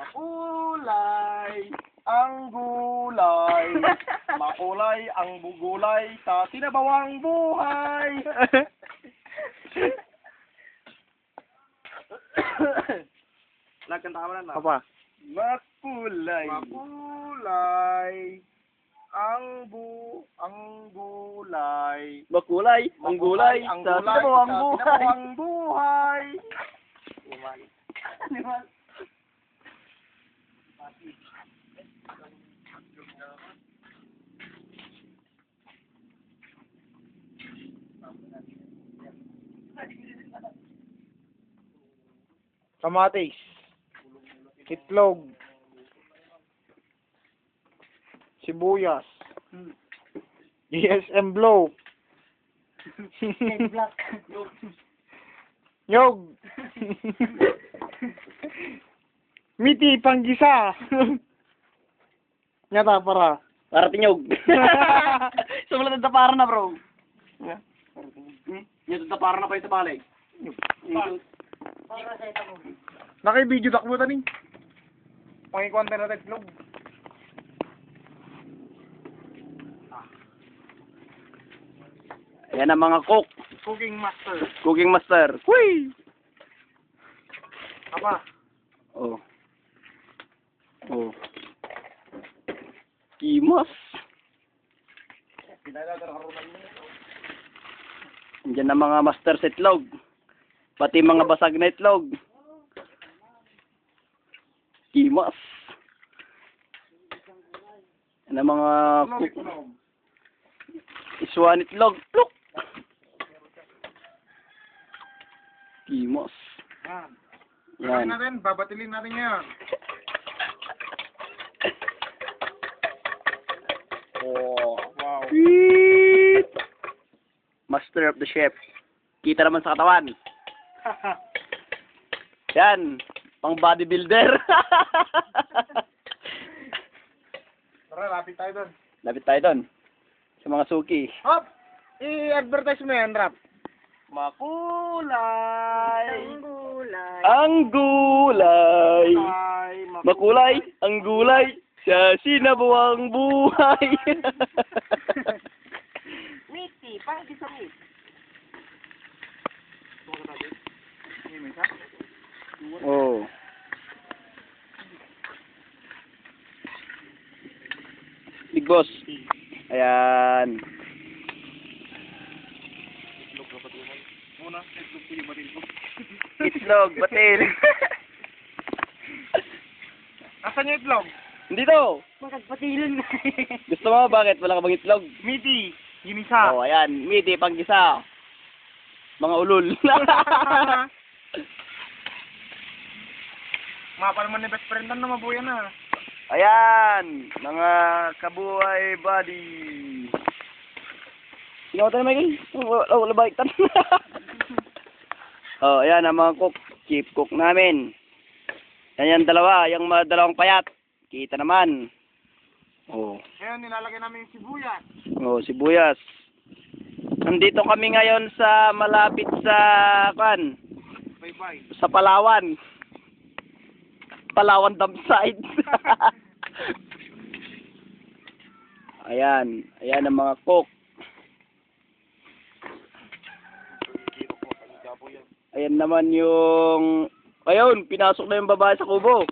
Makulay ang gulay. Makulay ang bugulay sa sinabawang buhay. Lagkanta ka mo na. Apa? Makulay. Makulay ang gulay. Makulay ang gulay sa sinabawang buhay. sinabawang buhay. Kamatis. Itlog. Sibuyas. GSM Blow. Nyog. Miti panggisa. Nyata para. Para tinyog. Sumulat ang tapara na, bro. Yung tapara na pa yung tapalay. Naki-video takbo tani. Pangikwanta na itlog. Ayan ang mga cook. Cooking master. Cooking master. Hui! Apa? Oh. Oh. Kimos. Diyan ang mga master sa itlog. Pati mga basag na itlog. Kimos. Yan ang mga cook. Iswan itlog. Pluk! Kimos. Yan. Yan. Natin, babatilin natin ngayon. Oh. Wow. Beep! Master of the chef. Kita naman sa katawan. Yan. Pang bodybuilder. Tara, lapit tayo doon. Lapit tayo doon. Sa mga suki. Hop! I-advertise mo yan, Rap. Makulay. Ang gulay. Ang gulay. Makulay ang gulay sa sinabawang buhay. Miti, paano di sa meat? Oh. Big boss. Ayan. Itlog, batil. Nasaan yung itlog? Dito. Bakit patilin na? Gusto mo bakit wala ka bang itlog? Miti, ginisa. Oh, ayan. Midi, panggisa. Mga ulol. Mapa naman ni best friend na mabuya na. Ayan. Mga kabuhay buddy. Sino tayo, Michael? Wala ba itan? Oh, ayan ang mga cook. Chief cook namin. Yan yung dalawa. Yung mga dalawang payat. Kita naman. Oh. Ngayon, nilalagay namin yung sibuyas. Oh, sibuyas. Nandito kami ngayon sa malapit sa Bye-bye. sa Palawan. Palawan dump site. Ayan. Ayan ang mga cook. Ayan naman yung... Ayun, pinasok na yung babae sa kubo.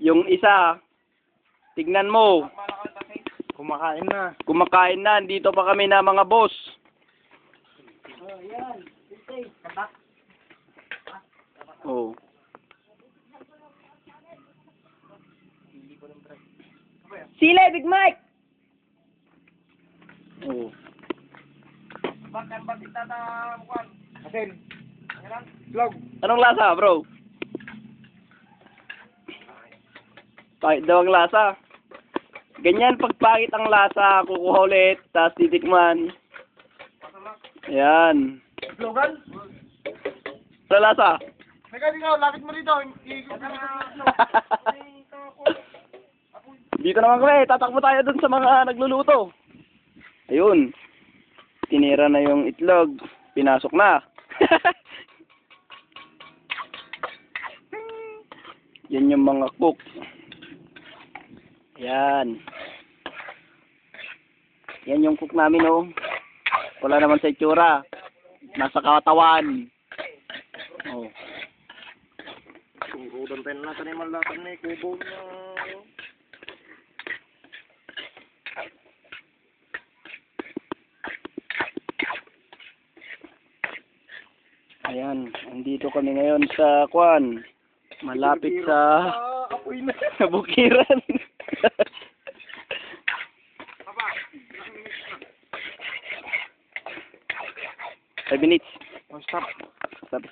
Yung isa, tignan mo. Kumakain na. Kumakain na, dito pa kami na mga boss. Oh. Sile, Big Mike! Oh. Asin. Itlog. Anong lasa, bro? Pangit daw ang lasa. Ganyan, pag pangit ang lasa, kukuha ulit, tapos titikman. Ayan. Itlogan? Ano lasa? Teka, ikaw, lapit mo rito. Iikot ka na. Dito naman kami, tatakbo tayo dun sa mga nagluluto. Ayun. Tinira na yung itlog. Pinasok na. Yan yung mga cook. Yan. Yan yung cook namin, oh. Wala naman sa itsura. Nasa katawan. Oh. Surudan tayo na natin yung malatan na kubo na. Ayan, andito kami ngayon sa Kwan. Malapit sa Apoy na. sa bukiran. Five minutes. Oh, stop. Stop.